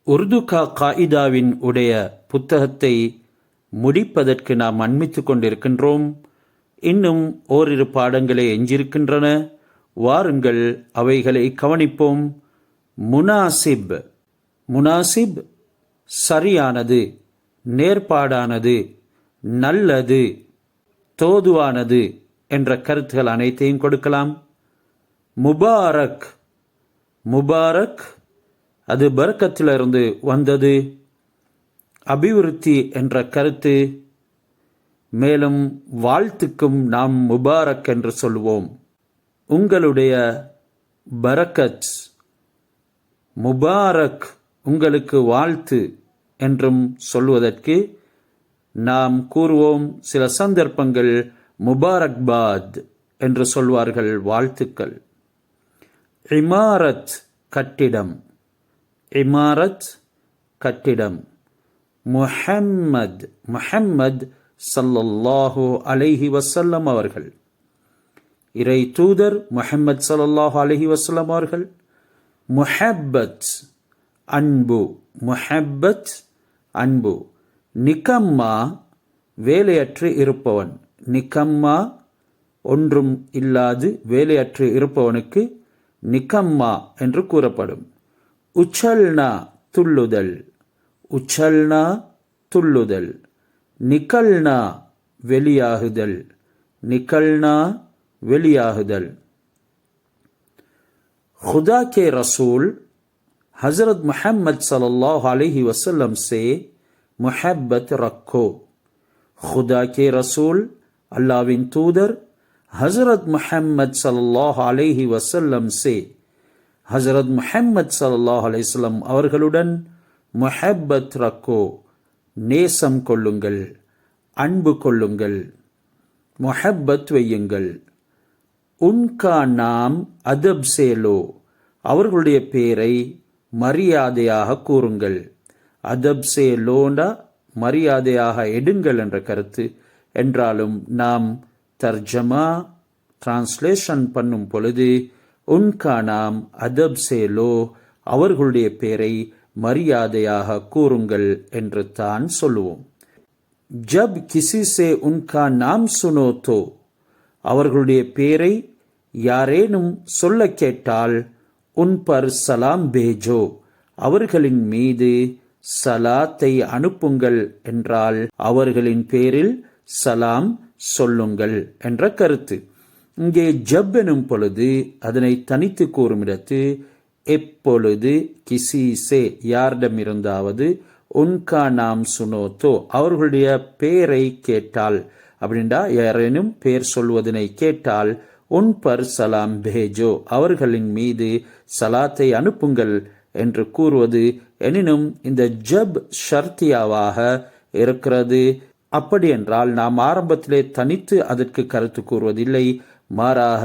உருது காயிதாவின் உடைய புத்தகத்தை முடிப்பதற்கு நாம் அண்மித்து கொண்டிருக்கின்றோம். இன்னும் ஓரிரு பாடங்களே எஞ்சியிருக்கின்றன. வாருங்கள் அவைகளை கவனிப்போம். முனாசிப். முனாசிப் சரியானது, நேர்பாடானது, நல்லது, தோதுவானது என்ற கருத்துகள் அனைத்தையும் கொடுக்கலாம். முபாரக். முபாரக் அது பரக்கத்திலிருந்து வந்தது, அபிவிருத்தி என்ற கருத்து. மேலும் வாழ்த்துக்கும் நாம் முபாரக் என்று சொல்வோம். உங்களுடைய பரக்கத், முபாரக் உங்களுக்கு வாழ்த்து என்றும் சொல்வதற்கு நாம் கூறுவோம். சில சந்தர்ப்பங்கள் முபாரக்பாத் என்று சொல்வார்கள், வாழ்த்துக்கள். இமாரத் கட்டிடம். இமாரத் கட்டிடம். முஹம்மத். முஹம்மத் ஸல்லல்லாஹு அலைஹி வஸல்லம் அவர்கள், இறை தூதர் முஹம்மத் ஸல்லல்லாஹு அலைஹி வஸல்லம் அவர்கள். முஹப்பத் அன்பு. முஹப்பத் அன்பு. நிகம்மா வேலையற்று இருப்பவன். நிகம்மா ஒன்றும் இல்லாது வேலையற்று இருப்பவனுக்கு நிகம்மா என்று கூறப்படும். உச்சல்னா துள்ளுதல். உச்சல்னா துள்ளுதல். நிகல்னா வெளியாகுதல். நிகல்னா வெளியாகுதல். खुदा के रसूल हजरत मोहम्मद सल्लल्लाहु अलैहि वसल्लम से मोहब्बत रखो. खुदा के रसूल अल्लाहविன் தூதர் हजरत मोहम्मद सल्लल्लाहु अलैहि वसल्लम से ஹசரத் முஹம்மத் ஸல்லல்லாஹு அலைஹி வஸல்லம் அவர்களுடன் முஹப்பத் ரக்கோ நேசம் கொள்ளுங்கள், அன்பு கொள்ளுங்கள், முஹப்பத் வையுங்கள். உன்கா நாம் அதப் சேலோ அவர்களுடைய பேரை மரியாதையாக கூறுங்கள். அதப் சேலோண்டா மரியாதையாக எடுங்கள் என்ற கருத்து. என்றாலும் நாம் தர்ஜமா டிரான்ஸ்லேஷன் பண்ணும் பொழுது உன்கா நாம் அதப் சேலோ அவர்களுடைய பேரை மரியாதையாக கூறுங்கள் என்று தான் சொல்லுவோம். ஜப் கிசி சே உன்கா நாம் சுனோ தோ அவர்களுடைய பேரை யாரேனும் சொல்ல கேட்டால் உன் பர் சலாம் பேஜோ அவர்களின் மீது சலாத்தை அனுப்புங்கள் என்றால் அவர்களின் பேரில் சலாம் சொல்லுங்கள் என்ற கருத்து. இங்கே ஜப் எனும் பொழுது அதனை தனித்து கூறும் இடத்து எப்பொழுது கிசிசே யாரிடமிருந்தாவது உன்கா நாம் சுனோத்தோ அவர்களுடைய பேரை கேட்டால் அப்படின்டா யாரேனும் பேர் சொல்வதனை கேட்டால் உன் பர் சலாம் பேஜோ அவர்களின் மீது சலாத்தை அனுப்புங்கள் என்று கூறுவது. எனினும் இந்த ஜப் ஷர்த்தியாவாக இருக்கிறது. அப்படி என்றால் நாம் ஆரம்பத்திலே தனித்து அதற்கு கருத்து கூறுவதில்லை. மாறாக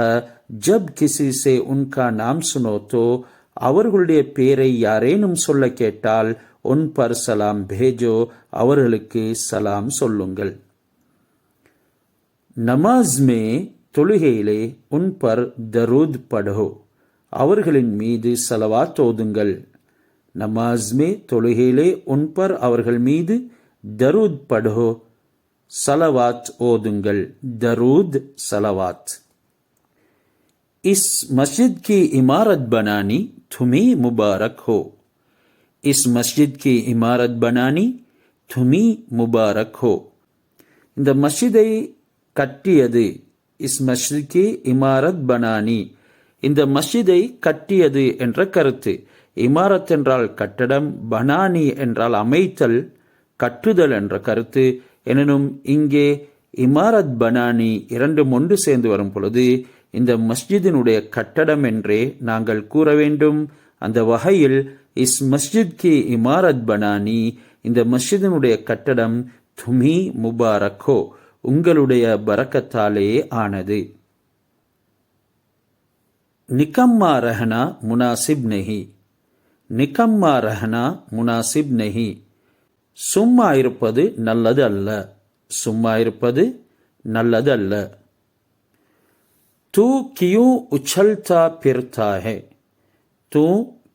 ஜப் கிசி சே உன்கா நாம் சுனோத்தோ அவர்களுடைய பேரை யாரேனும் சொல்ல கேட்டால் உன் பர் சலாம் பேஜோ அவர்களுக்கு சலாம் சொல்லுங்கள். நமாஸ் மே தொழுகையிலே உன் பர் தரூத் படோ அவர்களின் மீது சலவாத் ஓதுங்கள். நமாஸ் மே தொழுகையிலே உன் பர் அவர்கள் மீது தரூத் படோ சலவாத் ஓதுங்கள். தரூத் சலவாத். இஸ் மஸ்ஜித் की इमारत बनानी तुम्हें मुबारक हो. इस मस्जिद की इमारत बनानी तुम्हें मुबारक हो. இந்த மஸ்ஜிதை கட்டியது இஸ் மஸ்ஜித் की इमारत बनानी இந்த மஸ்ஜிதை கட்டியது என்ற கருத்து. இமாரத் என்றால் கட்டடம், பனானி என்றால் அமைத்தல், கட்டுதல் என்ற கருத்து. எனினும் இங்கே இமாரத் பனானி இரண்டும் ஒன்று சேர்ந்து வரும் பொழுது இந்த மஸ்ஜிதினுடைய கட்டடம் என்றே நாங்கள் கூற வேண்டும். அந்த வகையில் இஸ் மஸ்ஜித் கி இமாரத் பனானி இந்த மஸ்ஜிதினுடைய கட்டடம் துமி முபாரக்கோ உங்களுடைய பரக்கத்தாலே ஆனது. நிகம்மா ரஹனா முனாசிப் நஹி. நிகம்மா ரஹனா முனாசிப் நஹி. சும்மா இருப்பது நல்லது அல்ல. சும்மா இருப்பது நல்லது அல்ல. तू क्यों उछलता फिरता है. तू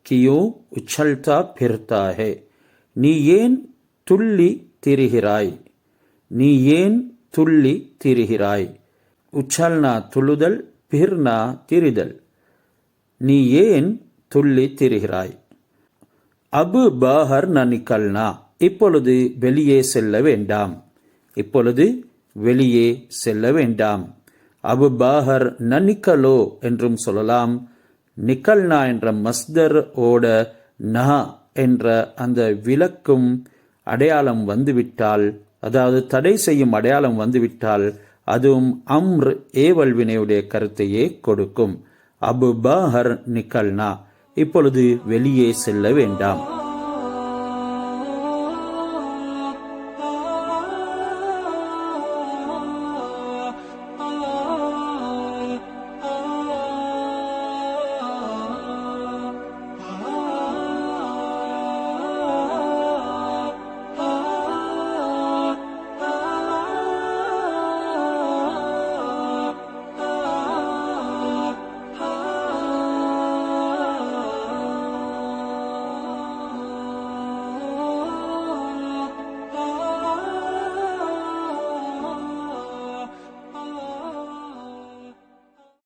கியூ உச்சல்தா பிர்தா ஹே, நீ ஏன் துள்ளி திரிகிறாய், நீ ஏன் துள்ளி திரிகிறாய். உச்சல்னா துள்ளுதல், பிர்னா திரிதல். நீ ஏன் துள்ளி திரிகிறாய். அபு பாஹர் ந நிக்கல்னா, இப்பொழுது வெளியே செல்ல வேண்டாம், இப்பொழுது வெளியே செல்ல வேண்டாம். அபு பாஹர் ந நிக்கலோ என்றும் சொல்லலாம். நிக்கல்னா என்ற மஸ்தர் ஓட நஹா என்ற அந்த விலக்கும் அடையாளம் வந்துவிட்டால், அதாவது தடை செய்யும் அடையாளம் வந்துவிட்டால், அதுவும் அம்ர் ஏவல் வினையுடைய கருத்தையே கொடுக்கும். அபு பாஹர் நிக்கல்னா, இப்பொழுது வெளியே செல்ல வேண்டாம்.